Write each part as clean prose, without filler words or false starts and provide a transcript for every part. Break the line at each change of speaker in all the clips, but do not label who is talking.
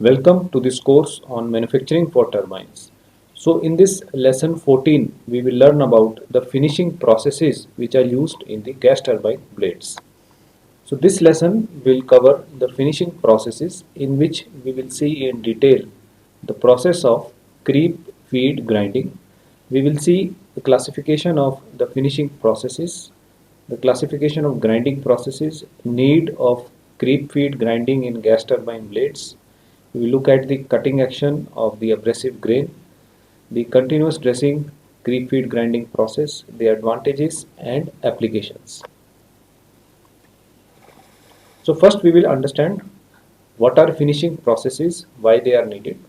Welcome to this course on manufacturing for turbines. So in this lesson 14 we will learn about the finishing processes which are used in the gas turbine blades. So this lesson will cover the finishing processes in which we will see in detail the process of creep feed grinding. We will see the classification of the finishing processes, the classification of grinding processes, need of creep feed grinding in gas turbine blades. We will look at the cutting action of the abrasive grain, the continuous dressing creep feed grinding process, the advantages and applications. So first we will understand what are finishing processes, why they are needed.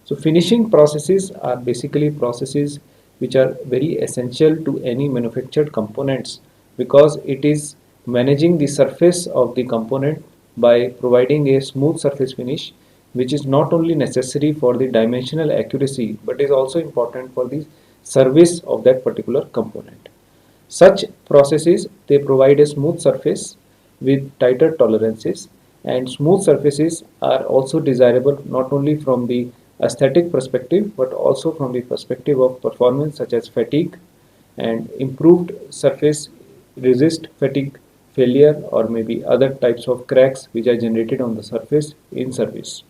So finishing processes are basically processes which are very essential to any manufactured components because it is managing the surface of the component by providing a smooth surface finish, which is not only necessary for the dimensional accuracy but is also important for the service of that particular component. Such processes, they provide a smooth surface with tighter tolerances, and smooth surfaces are also desirable not only from the aesthetic perspective but also from the perspective of performance such as fatigue, and improved surface resist fatigue failure or maybe other types of cracks which are generated on the surface in service.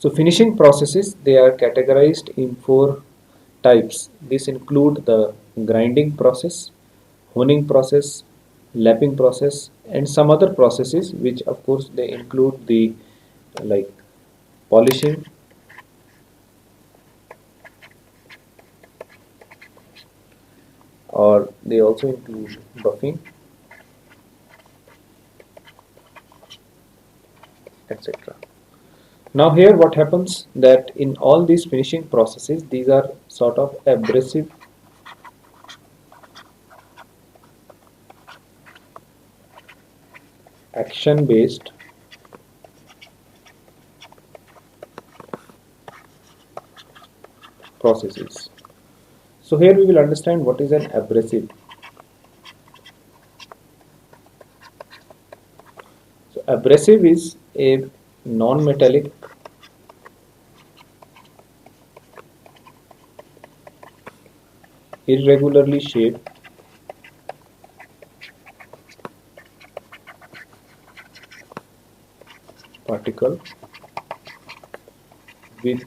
So finishing processes, they are categorized in four types. These include the grinding process, honing process, lapping process, and some other processes which of course they include the like polishing, or they also include buffing, etc. Now here what happens that in all these finishing processes, these are sort of abrasive action based processes. So here we will understand what is an abrasive. So abrasive is a non-metallic irregularly shaped particle with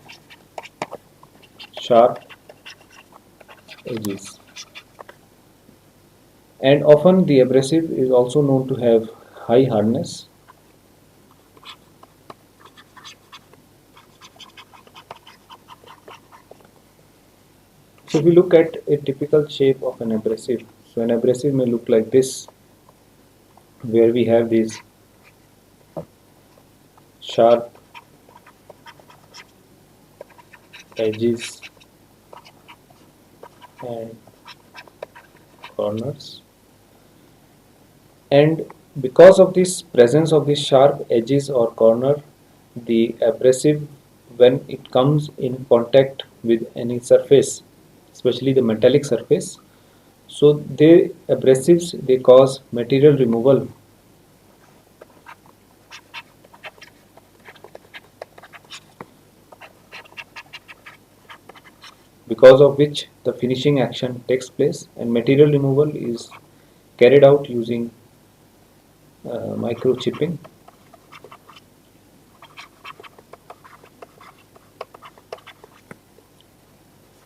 sharp edges, and often the abrasive is also known to have high hardness. So if we look at a typical shape of an abrasive, so an abrasive may look like this, where we have these sharp edges and corners, and because of this presence of these sharp edges or corner, the abrasive, when it comes in contact with any surface, especially the metallic surface, so the abrasives, they cause material removal, because of which the finishing action takes place, and material removal is carried out using microchipping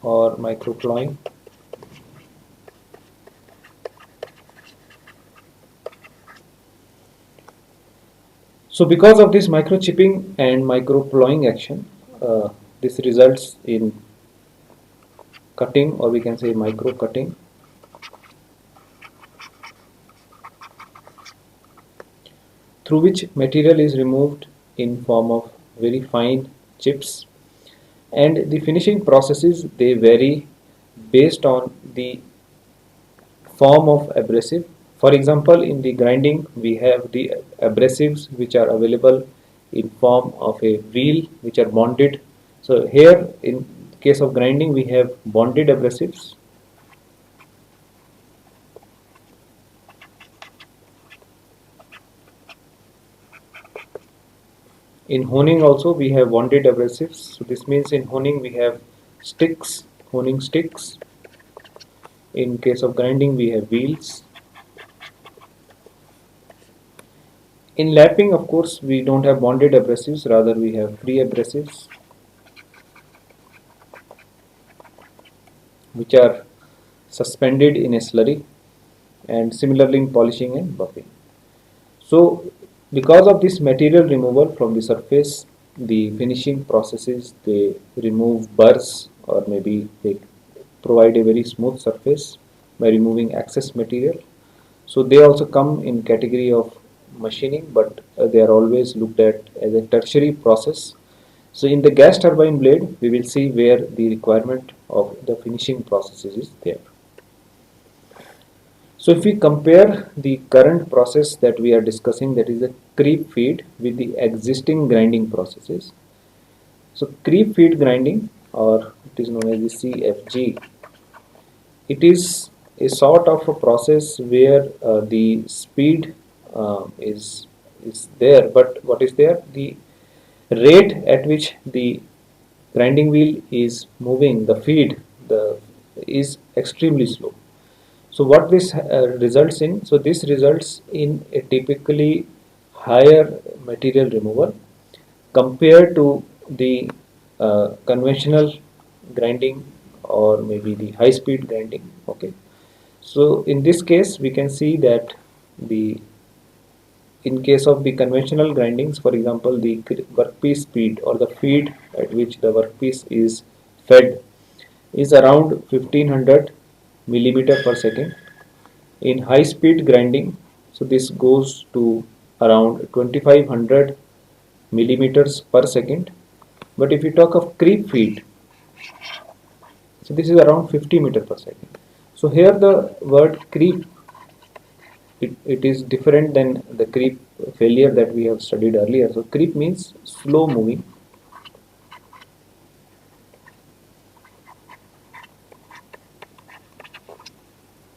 or microploying. So because of this microchipping and microploying action, this results in cutting, or we can say micro cutting, through which material is removed in form of very fine chips, and the finishing processes, they vary based on the form of abrasive. For example, in the grinding we have the abrasives which are available in form of a wheel which are bonded. So here in case of grinding we have bonded abrasives, In honing also we have bonded abrasives. So this means in honing we have sticks, honing sticks. In case of grinding we have wheels. In lapping, of course, we don't have bonded abrasives, rather we have free abrasives, which are suspended in a slurry, and similarly in polishing and buffing. So because of this material removal from the surface, the finishing processes, they remove burrs, or maybe they provide a very smooth surface by removing excess material. So they also come in category of machining, but they are always looked at as a tertiary process. So in the gas turbine blade, we will see where the requirement of the finishing processes is there. So if we compare the current process that we are discussing, that is the creep feed, with the existing grinding processes. So creep feed grinding, or it is known as the CFG, it is a sort of a process where the speed is there, but what is there? The rate at which the grinding wheel is moving, the feed, the is extremely slow. So what this results in? So this results in a typically higher material removal compared to the conventional grinding, or maybe the high speed grinding. Okay. So in this case, we can see that the in case of the conventional grindings, for example, the workpiece speed, or the feed at which the workpiece is fed, is around 1500 millimeter per second. In high speed grinding, so this goes to around 2500 millimeters per second. But if you talk of creep feed, so this is around 50 meter per second. So here the word creep, it is different than the creep failure that we have studied earlier. So creep means slow moving.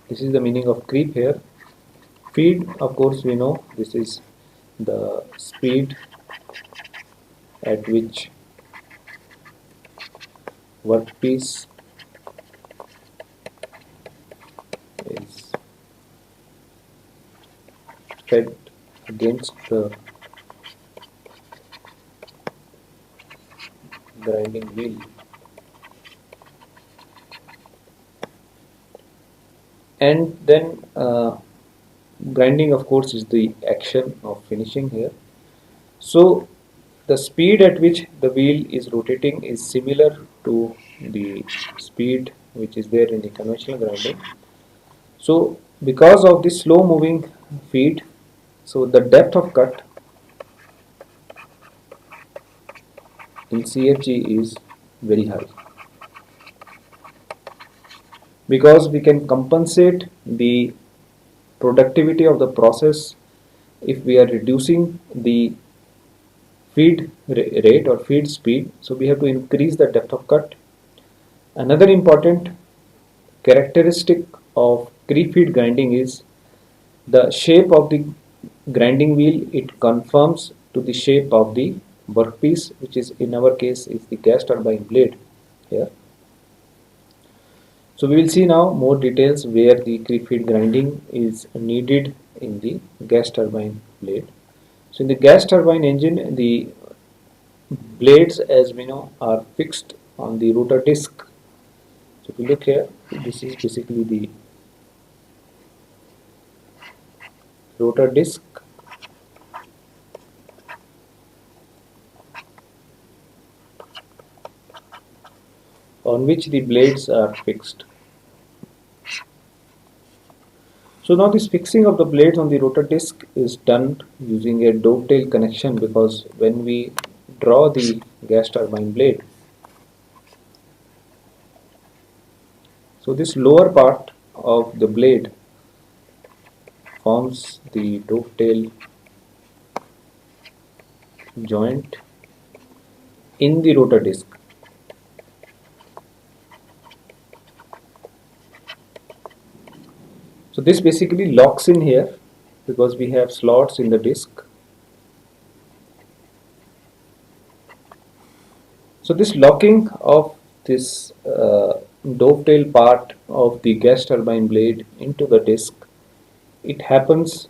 This is the meaning of creep here. Feed, of course, we know this is the speed at which workpiece is fed against the grinding wheel. And then grinding, of course, is the action of finishing here. So the speed at which the wheel is rotating is similar to the speed which is there in the conventional grinding. So because of this slow moving feed, so the depth of cut in CFG is very high, because we can compensate the productivity of the process if we are reducing the feed rate or feed speed. So we have to increase the depth of cut. Another important characteristic of creep feed grinding is the shape of the grinding wheel. It conforms to the shape of the workpiece, which is in our case is the gas turbine blade here. So we will see now more details where the creep feed grinding is needed in the gas turbine blade. So in the gas turbine engine, the blades, as we know, are fixed on the rotor disc. So if you look here, this is basically the rotor disc, on which the blades are fixed. So now this fixing of the blades on the rotor disc is done using a dovetail connection, because when we draw the gas turbine blade, so this lower part of the blade forms the dovetail joint in the rotor disc. So this basically locks in here, because we have slots in the disc. So this locking of this dovetail part of the gas turbine blade into the disc, it happens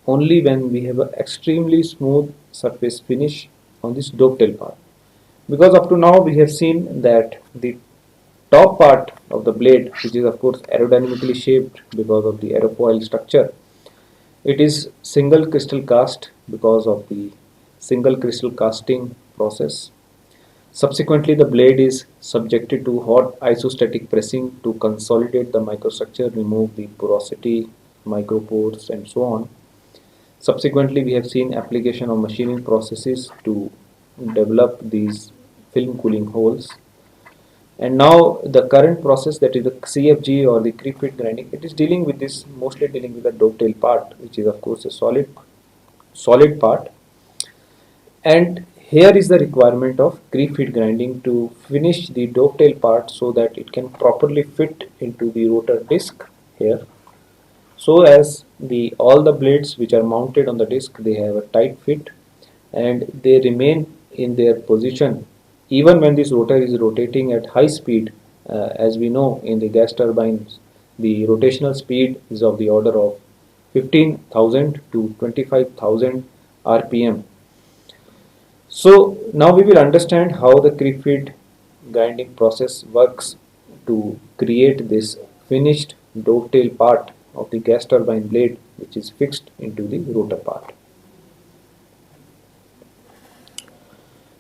only when we have an extremely smooth surface finish on this dovetail part. Because up to now we have seen that the top part of the blade, which is of course aerodynamically shaped because of the aerofoil structure, it is single crystal cast because of the single crystal casting process. Subsequently, the blade is subjected to hot isostatic pressing to consolidate the microstructure, remove the porosity, micropores, and so on. Subsequently, we have seen application of machining processes to develop these film cooling holes. And now the current process, that is the CFG or the creep feed grinding, it is dealing with this, mostly dealing with the dovetail part, which is of course a solid part. And here is the requirement of creep feed grinding to finish the dovetail part so that it can properly fit into the rotor disc here. So as the all the blades which are mounted on the disc, they have a tight fit and they remain in their position even when this rotor is rotating at high speed. As we know, in the gas turbines the rotational speed is of the order of 15,000 to 25,000 rpm. So now we will understand how the creep feed grinding process works to create this finished dovetail part of the gas turbine blade, which is fixed into the rotor part.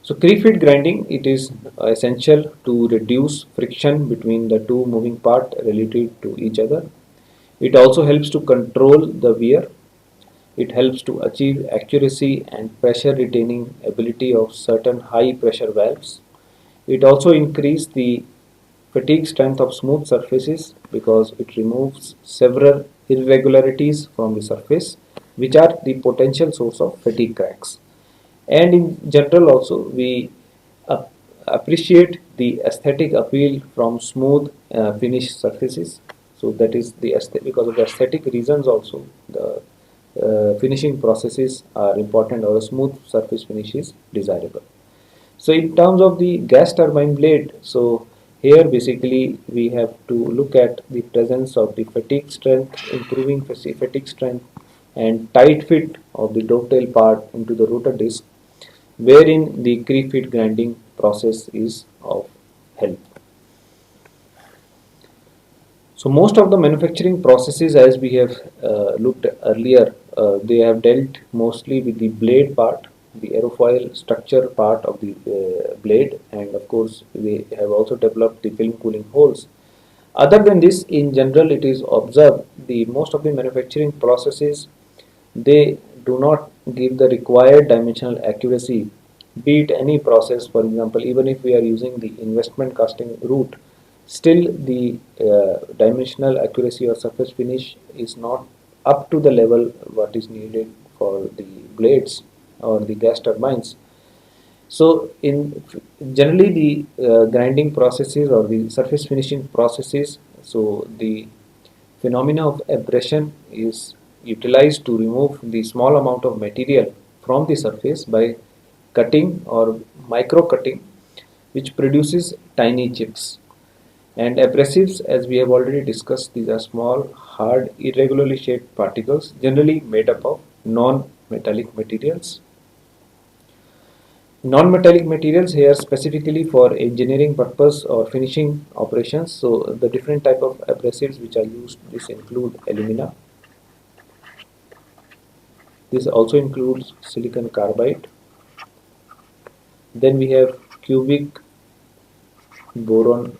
So creep feed grinding, it is essential to reduce friction between the two moving parts relative to each other. It also helps to control the wear. It helps to achieve accuracy and pressure retaining ability of certain high pressure valves. It also increases the fatigue strength of smooth surfaces because it removes several irregularities from the surface, which are the potential source of fatigue cracks. And in general also we ap- appreciate the aesthetic appeal from smooth finished surfaces. So that is the because of the aesthetic reasons also the finishing processes are important, or a smooth surface finish is desirable. So in terms of the gas turbine blade, so here basically we have to look at the presence of the fatigue strength, improving fatigue strength and tight fit of the dovetail part into the rotor disc, wherein the creep feed grinding process is of help. So most of the manufacturing processes, as we have looked earlier, they have dealt mostly with the blade part, the aerofoil structure part of the blade, and of course they have also developed the film cooling holes. Other than this, in general, it is observed the most of the manufacturing processes, they do not give the required dimensional accuracy, be it any process. For example, even if we are using the investment casting route, still the dimensional accuracy or surface finish is not up to the level what is needed for the blades or the gas turbines. So in generally the grinding processes or the surface finishing processes, so the phenomena of abrasion is utilized to remove the small amount of material from the surface by cutting or micro cutting, which produces tiny chips. And abrasives, as we have already discussed, these are small, hard, irregularly shaped particles generally made up of non-metallic materials. Non-metallic materials here specifically for engineering purpose or finishing operations. So the different type of abrasives which are used, this include alumina. This also includes silicon carbide. Then we have cubic boron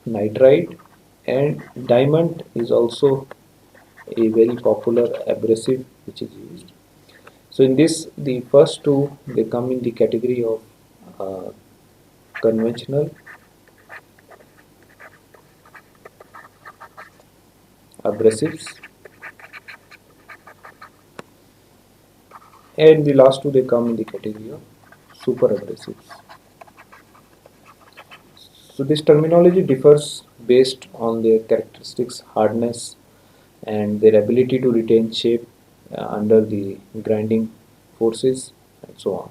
nitride, and diamond is also a very popular abrasive which is used. So in this, the first two, they come in the category of conventional abrasives, and the last two, they come in the category of super abrasives. So this terminology differs based on their characteristics, hardness, and their ability to retain shape under the grinding forces, and so on.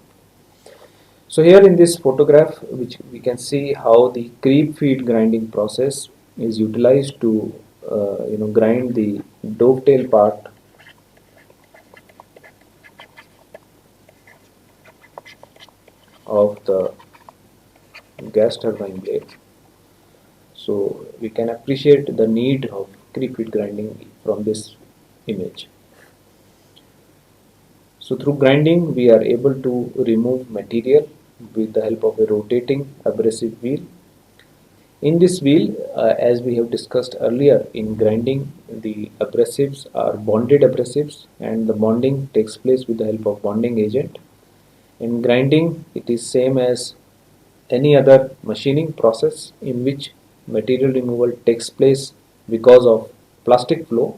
So here in this photograph, which we can see how the creep feed grinding process is utilized to grind the dovetail part of the gas turbine blade. So we can appreciate the need of creep feed grinding from this image. So through grinding, we are able to remove material with the help of a rotating abrasive wheel. In this wheel, as we have discussed earlier, in grinding, the abrasives are bonded abrasives, and the bonding takes place with the help of bonding agent. In grinding, it is same as any other machining process in which material removal takes place because of plastic flow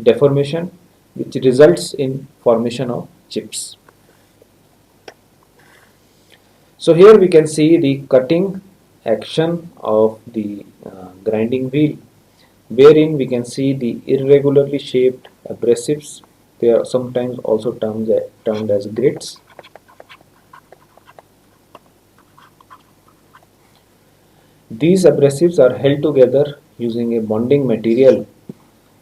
deformation, which results in formation of chips. So here we can see the cutting action of the grinding wheel, wherein we can see the irregularly shaped abrasives. They are sometimes also termed as grits. These abrasives are held together using a bonding material,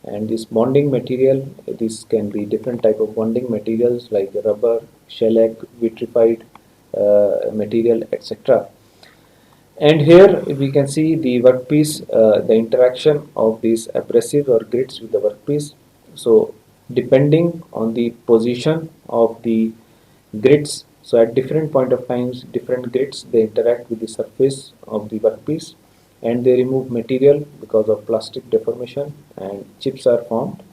and this bonding material, this can be different type of bonding materials like rubber, shellac, vitrified material, etc. And here we can see the workpiece, the interaction of these abrasives or grits with the workpiece. So depending on the position of the grits, so at different point of times, different grits, they interact with the surface of the workpiece and they remove material because of plastic deformation and chips are formed.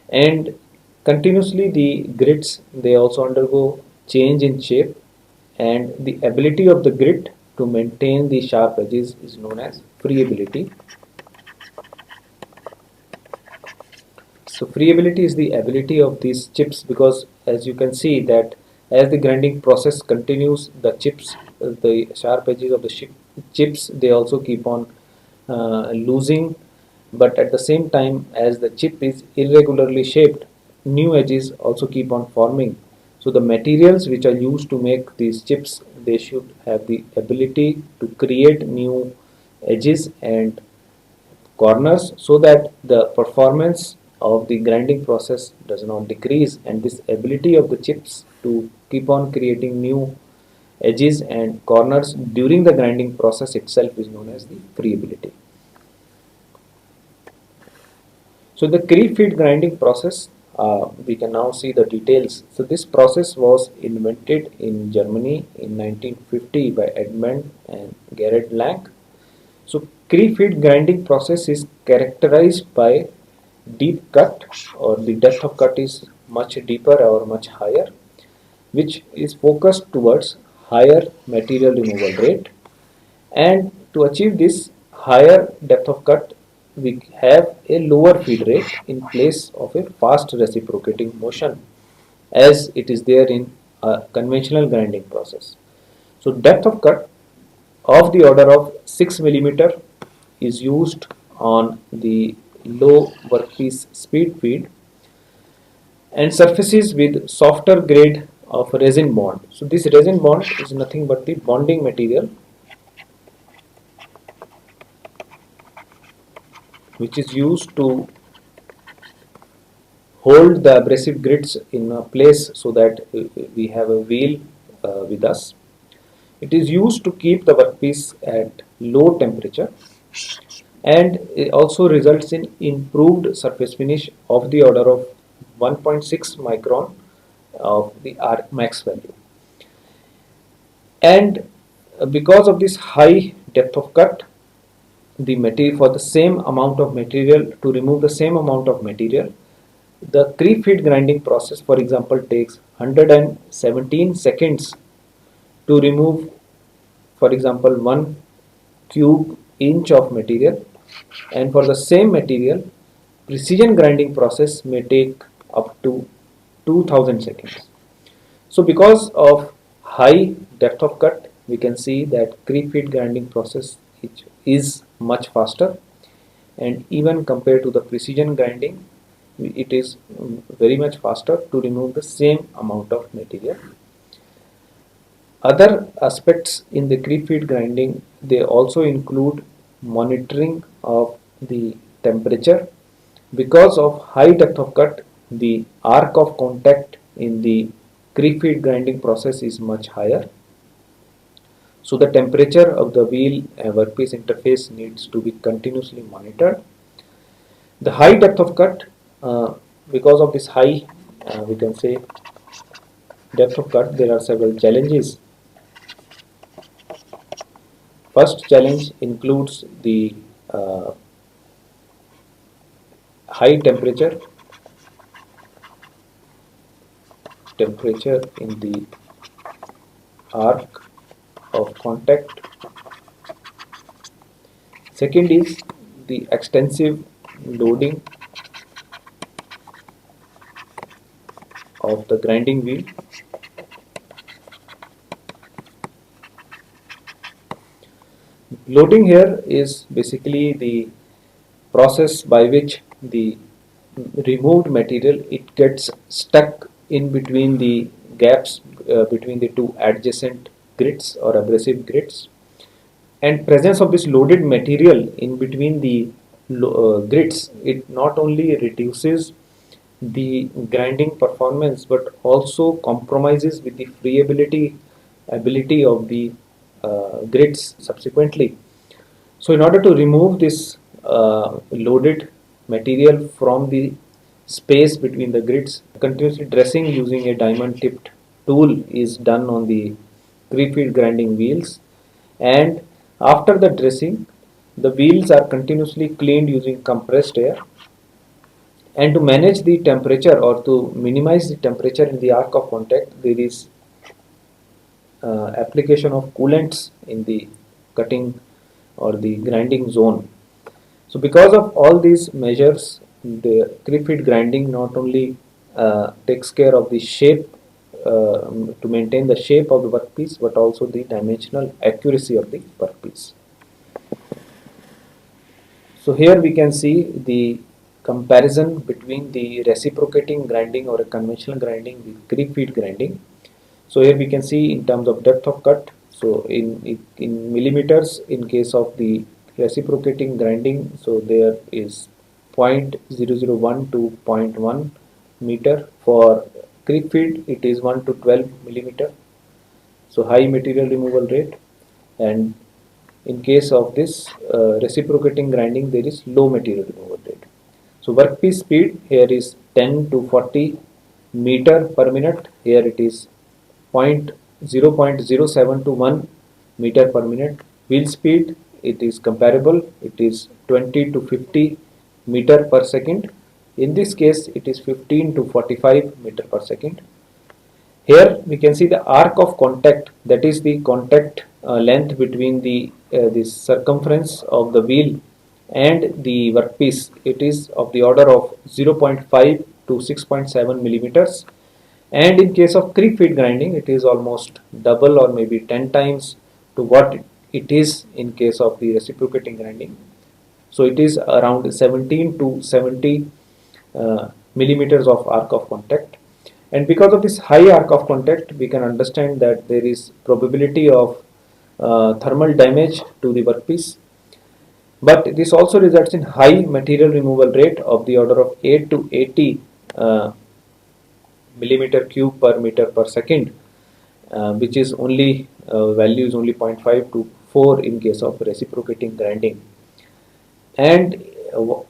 And continuously the grids, they also undergo change in shape, and the ability of the grid to maintain the sharp edges is known as friability. So friability is the ability of these chips, because as you can see that as the grinding process continues, the chips, the sharp edges of the chips, they also keep on losing, but at the same time as the chip is irregularly shaped, new edges also keep on forming. So the materials which are used to make these chips, they should have the ability to create new edges and corners so that the performance of the grinding process does not decrease, and this ability of the chips to keep on creating new edges and corners during the grinding process itself is known as the friability. So the creep feed grinding process, we can now see the details. So this process was invented in Germany in 1950 by Edmund and Gerhard Lang. So creep feed grinding process is characterized by deep cut, or the depth of cut is much deeper or much higher, which is focused towards higher material removal rate. And to achieve this higher depth of cut, we have a lower feed rate in place of a fast reciprocating motion, as it is there in a conventional grinding process. So depth of cut of the order of 6 millimeter is used on the low workpiece speed feed, and surfaces with softer grade of resin bond. So this resin bond is nothing but the bonding material which is used to hold the abrasive grids in a place so that we have a wheel with us. It is used to keep the workpiece at low temperature, and it also results in improved surface finish of the order of 1.6 micron of the arc max value. And because of this high depth of cut, the material, for the same amount of material, to remove the same amount of material, the creep feed grinding process, for example, takes 117 seconds to remove, for example, 1 cube inch of material, and for the same material, precision grinding process may take up to 2000 seconds. So because of high depth of cut, we can see that creep feed grinding process is much faster, and even compared to the precision grinding, it is very much faster to remove the same amount of material. Other aspects in the creep feed grinding, they also include monitoring of the temperature. Because of high depth of cut, the arc of contact in the creep feed grinding process is much higher. So the temperature of the wheel and workpiece interface needs to be continuously monitored. The high depth of cut, because of this high, we can say depth of cut, there are several challenges. First challenge includes the uh, high temperature in the arc of contact. Second is the extensive loading of the grinding wheel. Loading here is basically the process by which the removed material, it gets stuck in between the gaps between the two adjacent grids or abrasive grids, and presence of this loaded material in between the grids, it not only reduces the grinding performance but also compromises with the freeability ability of the grids subsequently. So in order to remove this loaded material from the space between the grids, continuously dressing using a diamond tipped tool is done on the pre-feed grinding wheels, and after the dressing the wheels are continuously cleaned using compressed air. And to manage the temperature or to minimize the temperature in the arc of contact, there is application of coolants in the cutting or the grinding zone. So because of all these measures, the creep feed grinding not only takes care of the shape to maintain the shape of the workpiece, but also the dimensional accuracy of the workpiece. So here we can see the comparison between the reciprocating grinding or a conventional grinding with creep feed grinding. So here we can see in terms of depth of cut. So in millimeters in case of the reciprocating grinding, so there is 0.001 to zero point 0.1 meter. For creep feed it is 1 to 12 millimeter. So high material removal rate, and in case of this reciprocating grinding there is low material removal rate. So workpiece speed here is 10 to 40 meter per minute. Here it is 0.07 to 1 meter per minute. Wheel speed, it is comparable. It is 20 to 50 meter per second. In this case it is 15 to 45 meter per second. Here we can see the arc of contact, that is the contact length between the circumference of the wheel and the workpiece. It is of the order of 0.5 to 6.7 millimeters, and in case of creep feed grinding it is almost double or maybe 10 times to what it is in case of the reciprocating grinding. So it is around 17 to 70 millimeters of arc of contact. And because of this high arc of contact, we can understand that there is probability of thermal damage to the workpiece. But this also results in high material removal rate of the order of 8 to 80 millimeter cube per meter per second, which is only value is only 0.5 to 4 in case of reciprocating grinding. And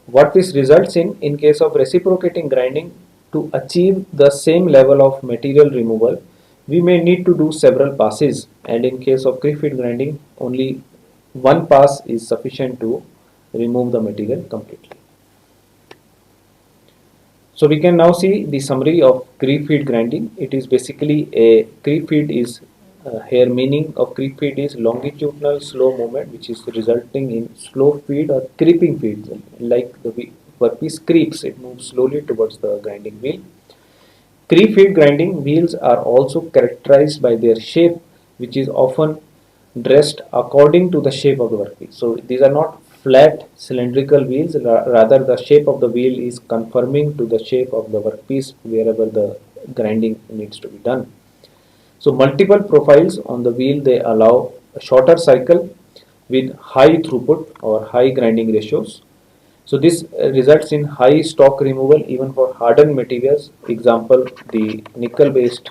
what this results in case of reciprocating grinding, to achieve the same level of material removal we may need to do several passes, and in case of creep feed grinding only one pass is sufficient to remove the material completely. So we can now see the summary of creep feed grinding. It is basically a creep feed is here meaning of creep feed is longitudinal slow movement which is resulting in slow feed or creeping feed. Like the workpiece creeps, it moves slowly towards the grinding wheel. Creep feed grinding wheels are also characterized by their shape, which is often dressed according to the shape of the workpiece. So these are not flat cylindrical wheels, rather the shape of the wheel is conforming to the shape of the workpiece wherever the grinding needs to be done. So multiple profiles on the wheel, they allow a shorter cycle with high throughput or high grinding ratios. So this results in high stock removal even for hardened materials. Example, the nickel based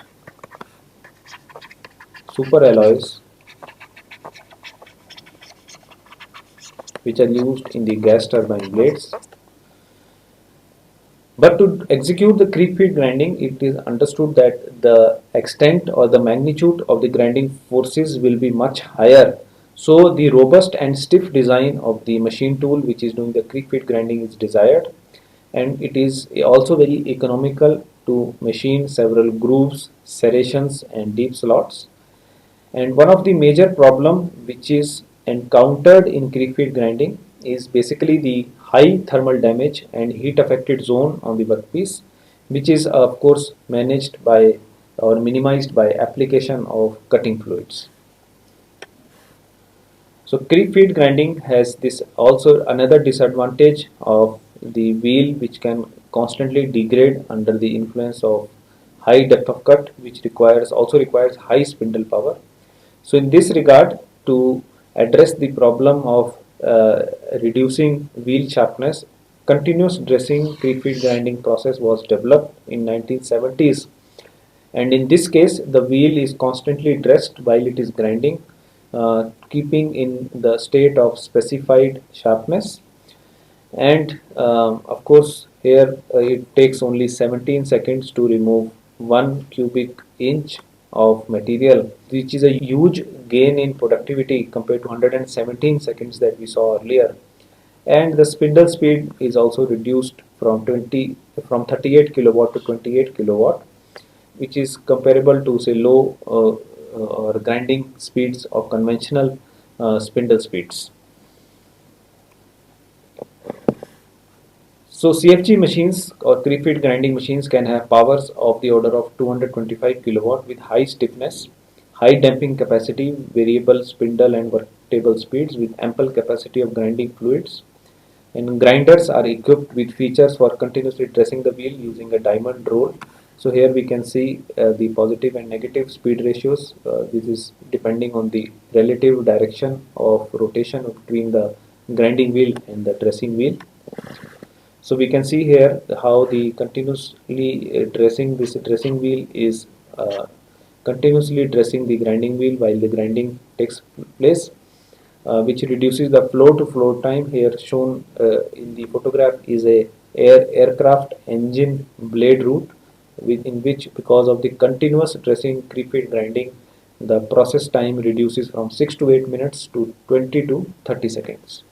super alloys which are used in the gas turbine blades. But to execute the creep feed grinding, it is understood that the extent or the magnitude of the grinding forces will be much higher. So the robust and stiff design of the machine tool which is doing the creep feed grinding is desired, and it is also very economical to machine several grooves, serrations and deep slots. And one of the major problem which is encountered in creep feed grinding is basically the high thermal damage and heat affected zone on the workpiece, which is of course managed by or minimized by application of cutting fluids. So creep feed grinding has this also another disadvantage of the wheel which can constantly degrade under the influence of high depth of cut, which requires high spindle power. So in this regard, to address the problem of reducing wheel sharpness, continuous dressing creep feed grinding process was developed in 1970s, and in this case the wheel is constantly dressed while it is grinding, keeping in the state of specified sharpness. And of course here it takes only 17 seconds to remove 1 cubic inch of material, which is a huge gain in productivity compared to 117 seconds that we saw earlier. And the spindle speed is also reduced from 38 kilowatt to 28 kilowatt, which is comparable to say low or grinding speeds of conventional spindle speeds. So CFG machines or three-feed grinding machines can have powers of the order of 225 kilowatt with high stiffness, high damping capacity, variable spindle and worktable speeds with ample capacity of grinding fluids. And grinders are equipped with features for continuously dressing the wheel using a diamond roll. So here we can see the positive and negative speed ratios. This is depending on the relative direction of rotation between the grinding wheel and the dressing wheel. So we can see here how the continuously dressing this dressing wheel is continuously dressing the grinding wheel while the grinding takes place, which reduces the flow to flow time. Here shown in the photograph is a aircraft engine blade route in which, because of the continuous dressing creep feed grinding, the process time reduces from 6 to 8 minutes to 20 to 30 seconds.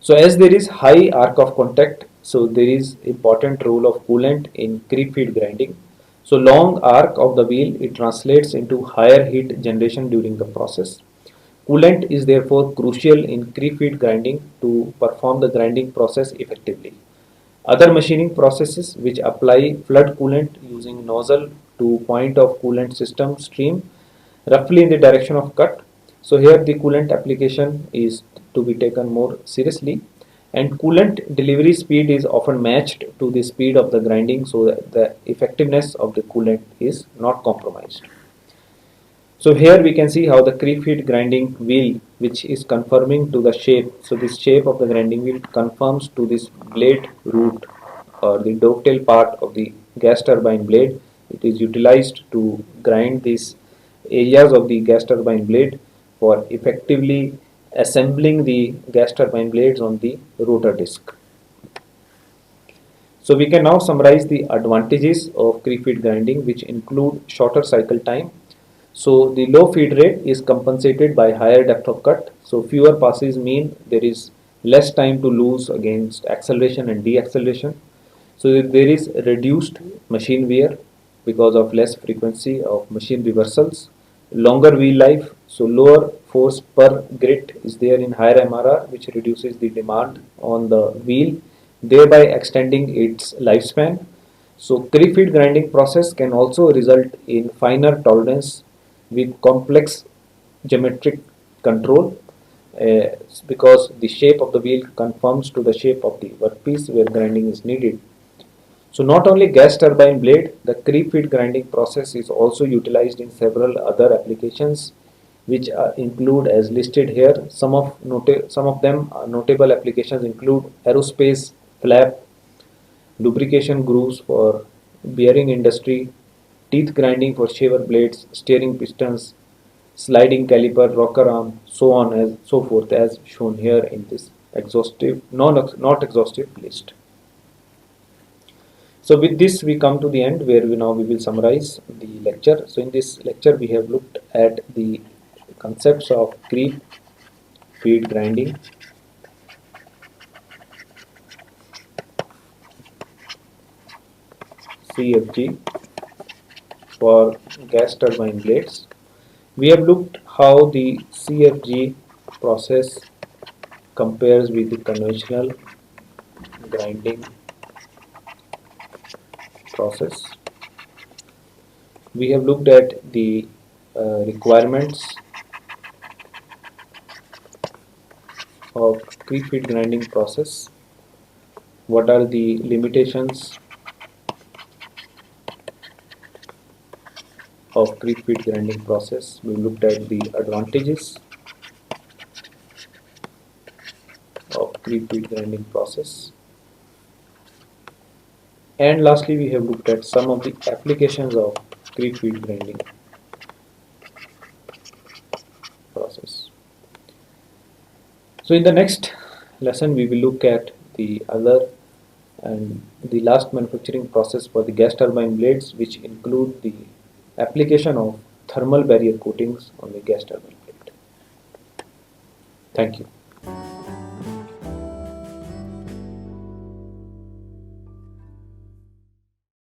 So as there is high arc of contact, so there is important role of coolant in creep feed grinding. So long arc of the wheel, it translates into higher heat generation during the process. Coolant is therefore crucial in creep feed grinding to perform the grinding process effectively. Other machining processes which apply flood coolant using nozzle to point of coolant system stream roughly in the direction of cut. So here the coolant application is to be taken more seriously, and coolant delivery speed is often matched to the speed of the grinding so that the effectiveness of the coolant is not compromised. So here we can see how the creep feed grinding wheel, which is conforming to the shape. So this shape of the grinding wheel conforms to this blade root or the dovetail part of the gas turbine blade. It is utilized to grind these areas of the gas turbine blade for effectively assembling the gas turbine blades on the rotor disc. So we can now summarize the advantages of creep feed grinding, which include shorter cycle time. So the low feed rate is compensated by higher depth of cut. So fewer passes mean there is less time to lose against acceleration and deacceleration. So there is reduced machine wear because of less frequency of machine reversals, longer wheel life. So lower force per grit is there in higher MRR, which reduces the demand on the wheel, thereby extending its lifespan. So creep feed grinding process can also result in finer tolerance with complex geometric control, because the shape of the wheel conforms to the shape of the workpiece where grinding is needed. So not only gas turbine blade, the creep feed grinding process is also utilized in several other applications, which include as listed here. Some of them notable applications include aerospace, flap, lubrication grooves for bearing industry, teeth grinding for shaver blades, steering pistons, sliding caliper, rocker arm, so on and so forth, as shown here in this exhaustive, not exhaustive list. So with this we come to the end where we will summarize the lecture. So in this lecture we have looked at the concepts of creep, feed grinding, CFG for gas turbine blades. We have looked how the CFG process compares with the conventional grinding process. We have looked at the requirements of creep feed grinding process. What are the limitations of creep feed grinding process? We looked at the advantages of creep feed grinding process. And lastly, we have looked at some of the applications of creep feed grinding process. So in the next lesson, we will look at the other and the last manufacturing process for the gas turbine blades, which include the application of thermal barrier coatings on the gas turbine blade. Thank you.